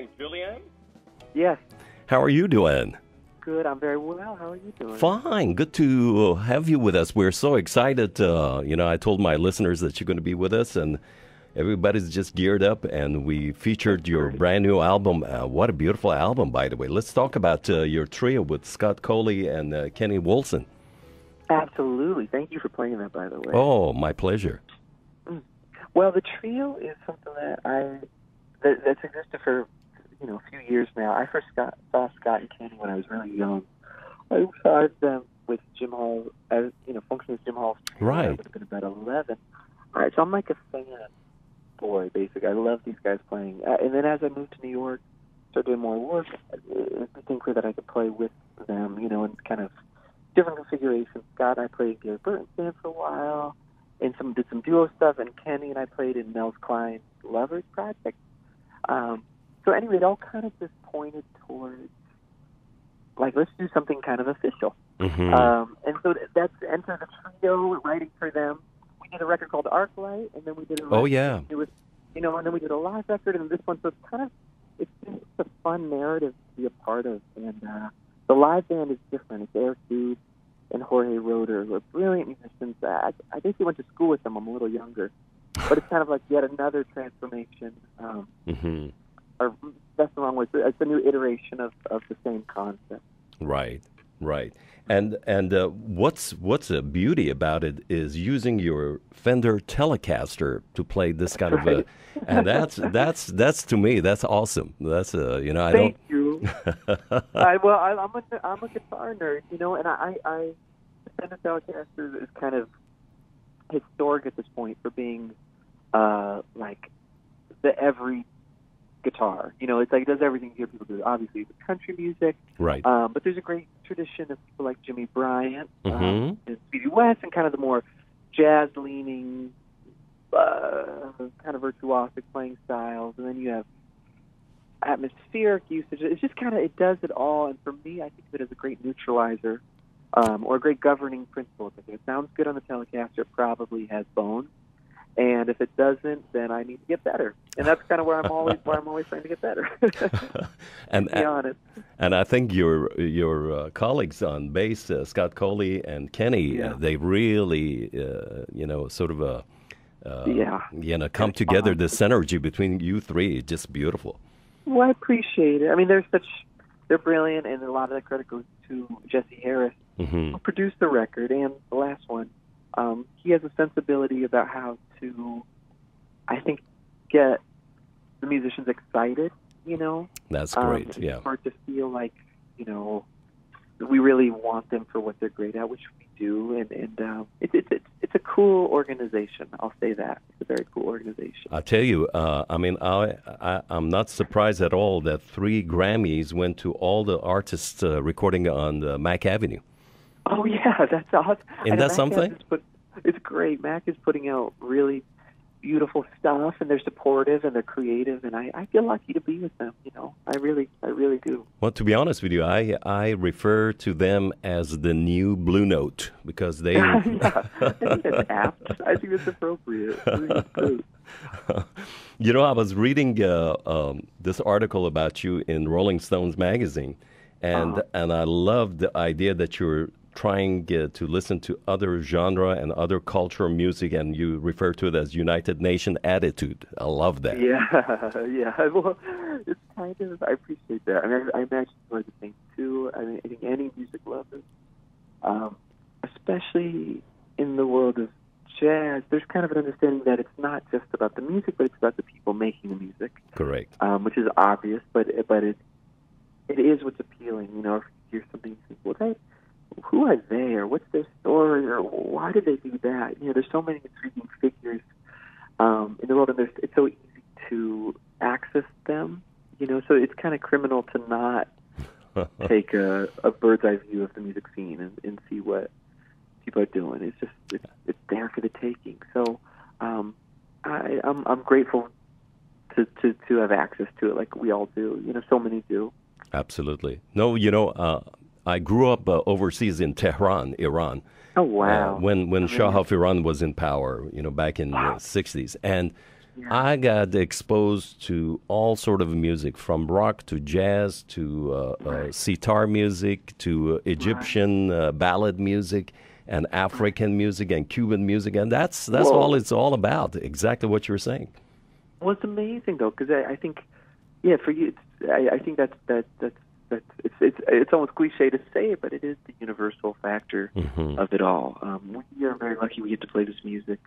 calling Julian? Yes. How are you doing? Good. I'm very well. How are you doing? Fine. Good to have you with us. We're so excited. I told my listeners that you're going to be with us, and everybody's just geared up, and we featured your brand new album. What a beautiful album, by the way. Let's talk about your trio with Scott Coley and Kenny Wilson. Absolutely. Thank you for playing that, by the way. Oh, my pleasure. Well, the trio is something that's existed for a few years now. I first saw Scott and Kenny when I was really young. I saw them with Jim Hall, functioning as Jim Hall's trio. Right. I would have been about 11. All right, so I'm like a fan boy, basically. I love these guys playing. And then as I moved to New York, started doing more work, it became clear that I could play with them, in kind of different configurations. Scott and I played Gary Burton's band for a while, and did some duo stuff, and Kenny and I played in Nels Cline's Lovers project. So anyway, it all kind of just pointed towards, let's do something kind of official. Mm-hmm. And so that's Enter the Trio, writing for them. We did a record called Arclight, and then we did a record. Oh, yeah. It was, and then we did a live record, and this one, so it's just a fun narrative to be a part of. And the live band is different. It's Eric Dude and Jorge Roeder, who are brilliant musicians. I basically went to school with them. I'm a little younger. But it's kind of like yet another transformation. Or that's the wrong way. It's a new iteration of the same concept. Right. And what's a beauty about it is using your Fender Telecaster to play this kind of a, and that's to me, that's awesome. That's Thank you. I'm a guitar nerd, and I the Fender Telecaster is kind of historic at this point for being like the every guitar. It's like it does everything you hear people do. Obviously, it's country music, right? But there's a great tradition of people like Jimmy Bryant and Speedy West, and kind of the more jazz-leaning, kind of virtuosic playing styles. And then you have atmospheric usage. It's just kind of, it does it all. And for me, I think of it as a great neutralizer or a great governing principle. If it sounds good on the Telecaster, it probably has bones. And if it doesn't, then I need to get better. And that's kind of where I'm always trying to get better. And to be honest. And I think your colleagues on bass, Scott Coley and Kenny, they really sort of come together. The synergy between you three is just beautiful. Well, I appreciate it. I mean, they're brilliant, and a lot of the credit goes to Jesse Harris, who produced the record and the last one. He has a sensibility about how to, I think, get the musicians excited, That's great, It's hard to feel like, we really want them for what they're great at, which we do, and it's a cool organization. I'll say that. It's a very cool organization. I'll tell you, I'm not surprised at all that 3 Grammys went to all the artists recording on Mack Avenue. Oh, yeah, that's awesome. Isn't that something? It's great. Mac is putting out really beautiful stuff, and they're supportive, and they're creative, and I feel lucky to be with them, I really do. Well, to be honest with you, I refer to them as the new Blue Note, because they... I think that's apt. I think it's appropriate. I was reading this article about you in Rolling Stones magazine, and I love the idea that you're trying to listen to other genre and other cultural music, and you refer to it as United Nation attitude. I love that. Yeah. Well, it's kind of, I appreciate that. I mean, I imagine you are the same too. I mean, I think any music lover, especially in the world of jazz, there's kind of an understanding that it's not just about the music, but it's about the people making the music. Correct. Which is obvious, but it is what's appealing. If you hear something, you think, well, who are they, or what's their story, or why did they do that? There's so many intriguing figures in the world, and it's so easy to access them. So it's kind of criminal to not take a bird's eye view of the music scene and see what people are doing. It's there for the taking. So I'm grateful to have access to it, like we all do. So many do. Absolutely. No, I grew up overseas in Tehran, Iran. Oh, wow. When Shah of Iran was in power, back in the 60s. And I got exposed to all sort of music, from rock to jazz to sitar music to Egyptian ballad music and African music and Cuban music, and that's all it's all about. Exactly what you were saying. Well, it's amazing though, because I think, yeah, for you, I think that's it's almost cliche to say, but it is the universal factor of it all. We are very lucky we get to play this music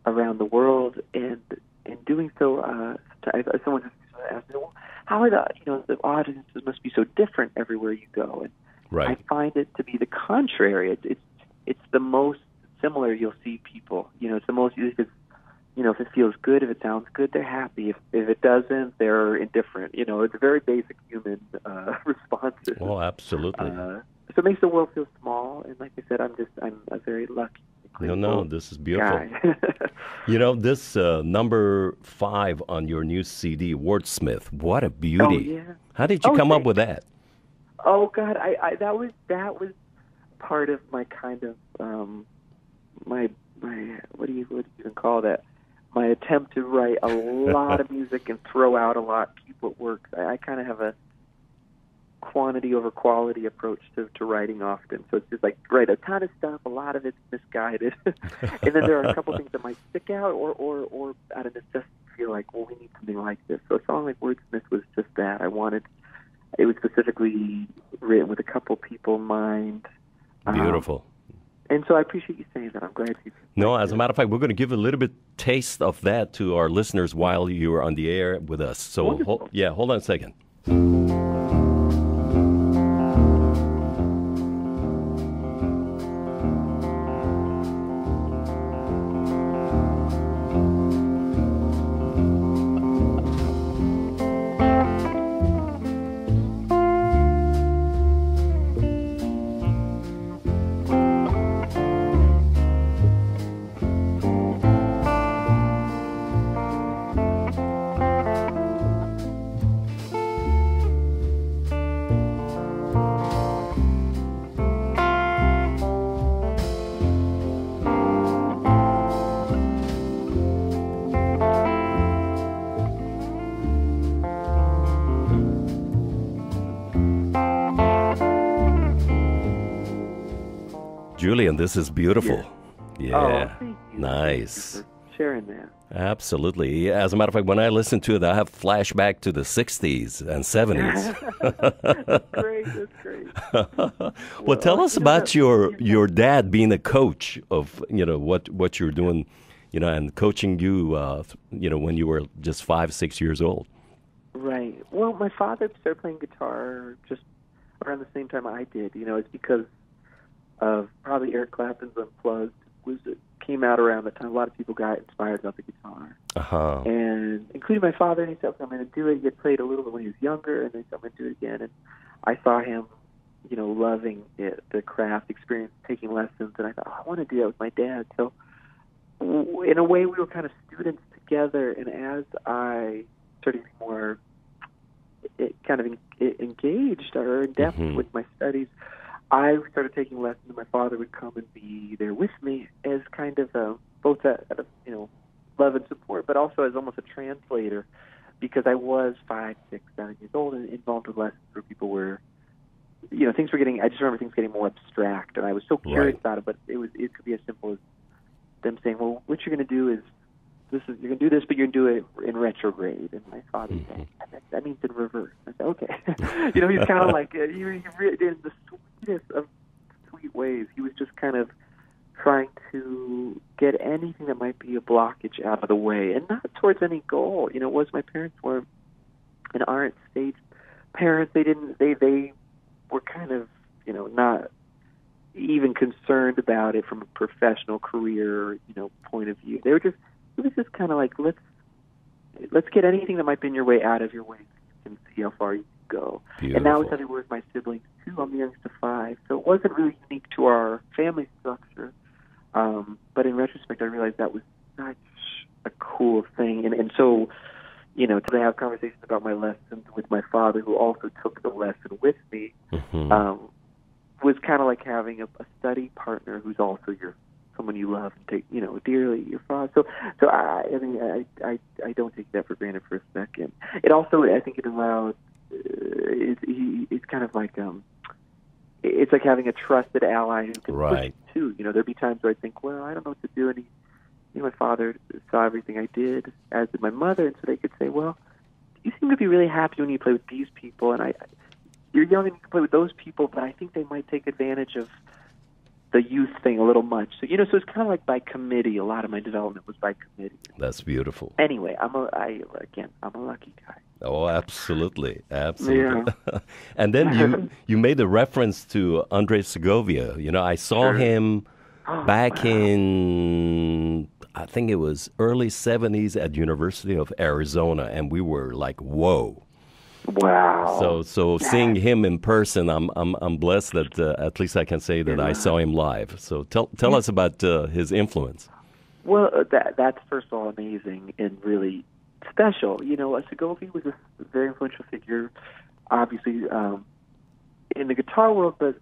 around the world, and in doing so, someone just asked me, well, how are the audiences must be so different everywhere you go? And right. I find it to be the contrary. It's the most similar you'll see people. It's the most, because if it feels good, if it sounds good, they're happy. If it doesn't, they're indifferent. It's very basic human responses. Oh, absolutely. So it makes the world feel small. And like I said, I'm a very lucky. No, this is beautiful. This number 5 on your new CD, Wordsmith. What a beauty! Oh, yeah. How did you come up with that? Oh God, I that was part of my kind of my what do you even call that? My attempt to write a lot of music and throw out a lot, keep what works. I kind of have a quantity over quality approach to writing often. So it's just like write a ton of stuff, a lot of it's misguided. And then there are a couple things that might stick out or out of necessity feel like, well, we need something like this. So a song like Wordsmith was just that. It was specifically written with a couple people in mind. Beautiful. And so I appreciate you saying that. I'm glad you. No, as a matter of fact, we're going to give a little bit taste of that to our listeners while you are on the air with us. So, hold on a second. Julian, this is beautiful. Yeah. Thank you. Nice. Thank you for sharing that. Absolutely. As a matter of fact, when I listen to it, I have flashback to the 60s and 70s. That's great. Well, tell us about your dad being a coach of, what you're doing, and coaching you, when you were just 5, 6 years old. Right. Well, my father started playing guitar just around the same time I did. It's because of probably Eric Clapton's Unplugged came out around the time. A lot of people got inspired about the guitar, and including my father. And he said, "I'm going to do it." He had played a little bit when he was younger, and then he said, "I'm going to do it again." And I saw him, loving it, the craft, experience, taking lessons, and I thought, I want to do that with my dad. So, in a way, we were kind of students together. And as I started to be more engaged or in depth with my studies, I started taking lessons, and my father would come and be there with me as kind of both out of love and support, but also as almost a translator, because I was 5, 6, 7 years old and involved with lessons where people were, things were getting. I just remember things getting more abstract, and I was so curious about it. But it could be as simple as them saying, "Well, what you're going to do is you're going to do this, but you're going to do it in retrograde." And my father said, "That means in reverse." I said, "Okay." He's kind of like in the sweetest of sweet ways. He was just kind of trying to get anything that might be a blockage out of the way, and not towards any goal. It was my parents were and aren't stage parents. They were kind of not even concerned about it from a professional career point of view. They were just. It was just kind of like, let's get anything that might be in your way out of your way and see how far you can go. Beautiful. And that was how they were with my siblings too. I'm the youngest of 5, so it wasn't really unique to our family structure. But in retrospect, I realized that was such a cool thing. And so, to have conversations about my lessons with my father, who also took the lesson with me, was kind of like having a study partner who's also your someone you love and take, dearly, your father. So I don't take that for granted for a second. It also, I think it allows, it's kind of like, it's like having a trusted ally who can push you too. There'd be times where I think, well, I don't know what to do, and my father saw everything I did, as did my mother, and so they could say, well, you seem to be really happy when you play with these people, and you're young and you can play with those people, but I think they might take advantage of the youth thing a little much. So, so it's kind of like by committee. A lot of my development was by committee. That's beautiful. Anyway, I'm a lucky guy. Oh, absolutely. Yeah. And then you made a reference to Andre Segovia. I saw him back in, I think it was early 70s at University of Arizona, and we were like, whoa. Wow. So seeing him in person, I'm blessed that at least I can say that I saw him live. So tell us about his influence. Well, that's first of all amazing and really special. Segovia was a very influential figure, obviously, in the guitar world, but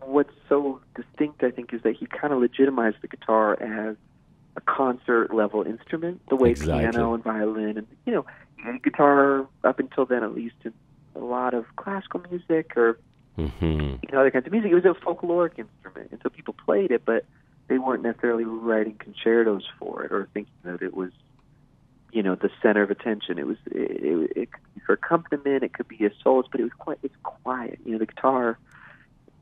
what's so distinct, I think, is that he kind of legitimized the guitar as a concert-level instrument, the way piano and violin and, guitar, up until then at least, in a lot of classical music or other kinds of music, it was a folkloric instrument, and so people played it, but they weren't necessarily writing concertos for it or thinking that it was, the center of attention. It could be for accompaniment, it could be a soloist, but it's quiet. The guitar,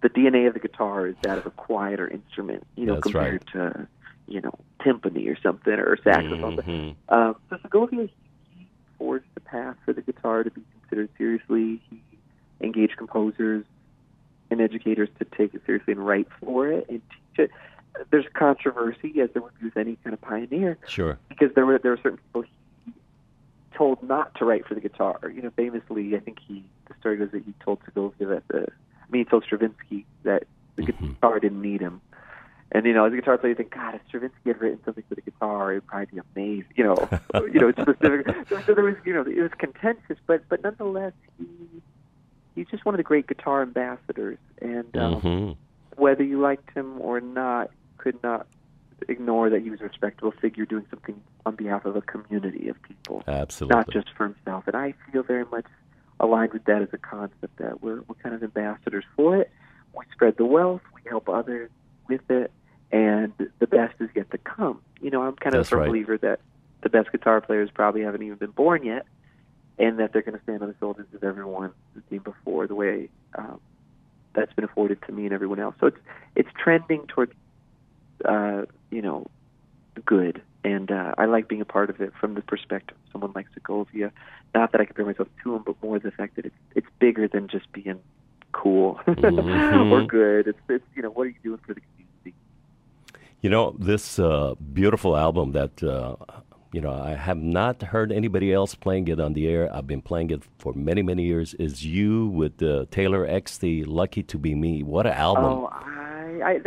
the DNA of the guitar is that of a quieter instrument, compared to, timpani or something or saxophone. So Segovia, he forged the path for the guitar to be considered seriously. He engaged composers and educators to take it seriously and write for it and teach it. There's controversy, as there would be with any kind of pioneer. Sure. Because there were certain people he told not to write for the guitar. Famously, I think the story goes that he told Segovia he told Stravinsky that the guitar didn't need him. And, as a guitar player, you think, God, if Stravinsky had written something for the guitar, it would probably be amazing. It's specific. So there was, it was contentious, but nonetheless, he's just one of the great guitar ambassadors. And whether you liked him or not, could not ignore that he was a respectable figure doing something on behalf of a community of people. Absolutely. Not just for himself. And I feel very much aligned with that as a concept, that we're kind of ambassadors for it. We spread the wealth, we help others with it, and the best is yet to come. I'm kind of a firm believer that the best guitar players probably haven't even been born yet, and that they're going to stand on the shoulders of everyone who's been before, the way that's been afforded to me and everyone else. So it's trending towards, good, and I like being a part of it from the perspective of someone like Segovia. Not that I compare myself to him, but more the fact that it's bigger than just being cool or good. It's what are you doing for the community? This beautiful album that I have not heard anybody else playing it on the air. I've been playing it for many, many years. Is you with Taylor X, the Lucky to Be Me. What an album! Oh, I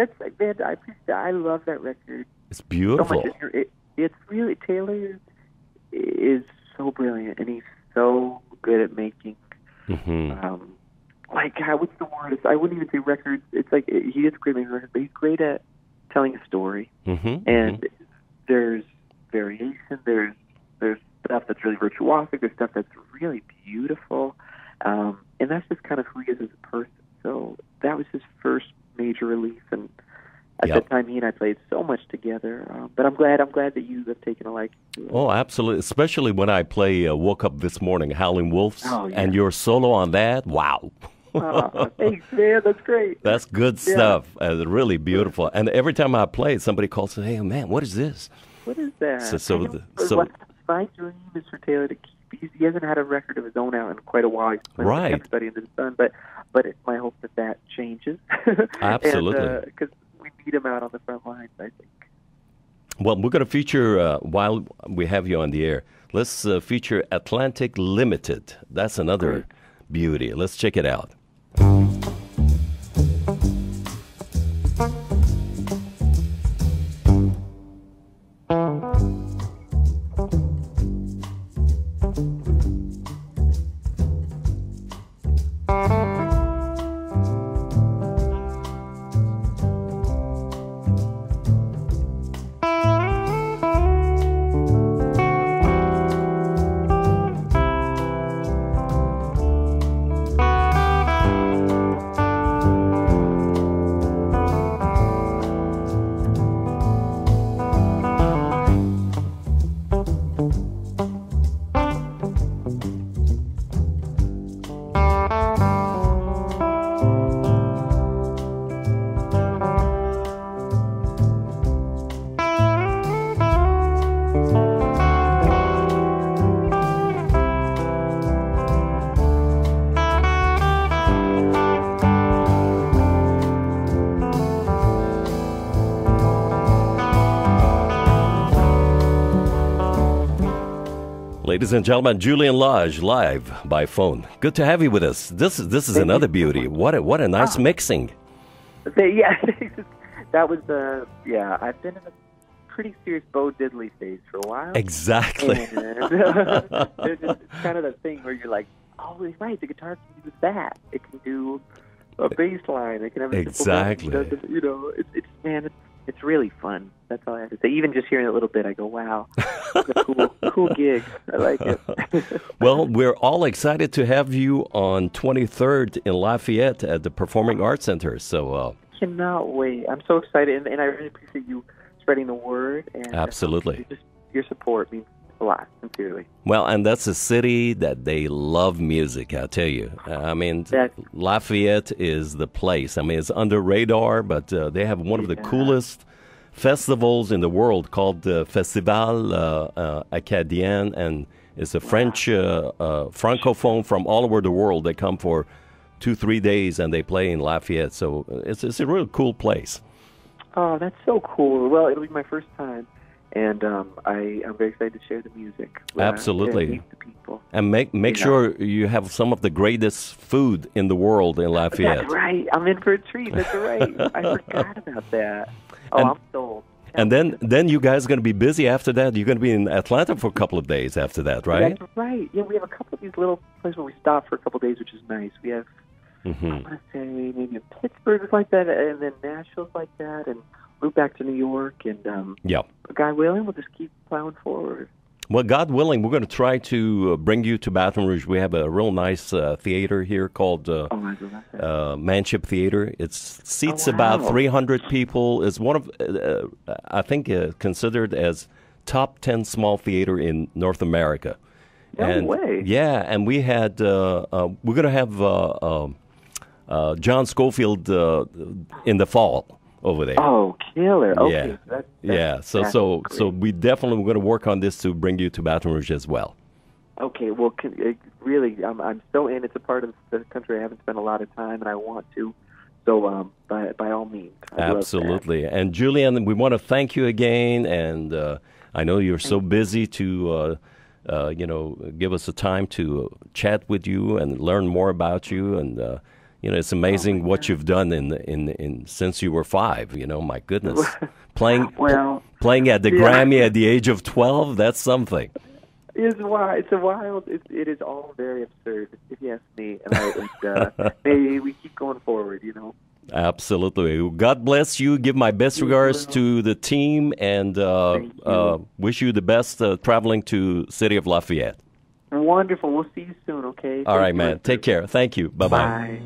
love that record. It's beautiful. So much. It's really, Taylor is so brilliant, and he's so good at making. What's the word? I wouldn't even say records. It's like he is great at making records, but he's great at telling a story. And there's variation. There's stuff that's really virtuosic. There's stuff that's really beautiful, and that's just kind of who he is as a person. So that was his first major release, and at that time he and I played so much together. But I'm glad that you have taken a liking to it. Oh, absolutely. Especially when I play Woke Up This Morning, Howling Wolves, and your solo on that. Wow. Thanks, man. That's great. That's good stuff. Really beautiful. And every time I play it, somebody calls and says, "Hey, man, what is this?" What is that? So my dream is for Taylor to keep. He hasn't had a record of his own out in quite a while. He's playing with everybody under the sun. But it's my hope that changes. Absolutely. Because we need him out on the front lines, I think. Well, we're going to feature, while we have you on the air, let's feature Atlantic Limited. That's another beauty. Let's check it out. Ladies and gentlemen, Julian Lage live by phone. Good to have you with us. This is another beauty. What a nice mixing. Yeah, that was yeah. I've been in a pretty serious Bo Diddley phase for a while. Exactly. And it's kind of the thing where you're like, oh, right, the guitar can do that. It can do a bass line. It can have a exactly. You know, it's really fun. That's all I have to say. Even just hearing it a little bit, I go, wow, it's a cool gig. I like it. Well, we're all excited to have you on 23rd in Lafayette at the Performing Arts Center. So cannot wait. I'm so excited, and I really appreciate you spreading the word. And absolutely. Just your support means a lot, sincerely. Well, and that's a city that they love music, I tell you. I mean, Lafayette is the place. I mean, it's under radar, but they have one of the coolest festivals in the world called Festival Acadien, and it's a French francophone from all over the world. They come for 2-3 days, and they play in Lafayette. So it's a real cool place. Oh, that's so cool. Well, it'll be my first time. And I'm very excited to share the music. Absolutely. Meet the people. And make sure you have some of the greatest food in the world in Lafayette. That's right. I'm in for a treat. That's right. I forgot about that. Oh, I'm sold. And then you guys are going to be busy after that. You're going to be in Atlanta for a couple of days after that, right? That's right. Yeah, we have a couple of these little places where we stop for a couple of days, which is nice. We have, I want to say, maybe Pittsburgh is like that, and then Nashville's like that, and move back to New York, and God willing, we'll just keep plowing forward. Well, God willing, we're going to try to bring you to Baton Rouge. We have a real nice theater here called Manship Theater. It seats about 300 people. It's one of, I think, considered as top 10 small theater in North America. No way. Yeah, and we had, we're going to have John Scofield in the fall over there. Oh, killer! Okay, so we definitely going to work on this to bring you to Baton Rouge as well. Okay, well, really, I'm so in. It's a part of the country I haven't spent a lot of time, and I want to. So, by all means, absolutely. And Julian, we want to thank you again, and I know you're so busy to. Give us the time to chat with you and learn more about you, and it's amazing what you've done in since you were 5. My goodness, playing at the Grammy at the age of 12. That's something. It's wild. It is all very absurd, if you ask me. And maybe we keep going forward. Absolutely. God bless you. Give my best regards to the team, and wish you the best traveling to City of Lafayette. Wonderful. We'll see you soon, okay? All right, man. Take care. Thank you. Bye-bye. Bye.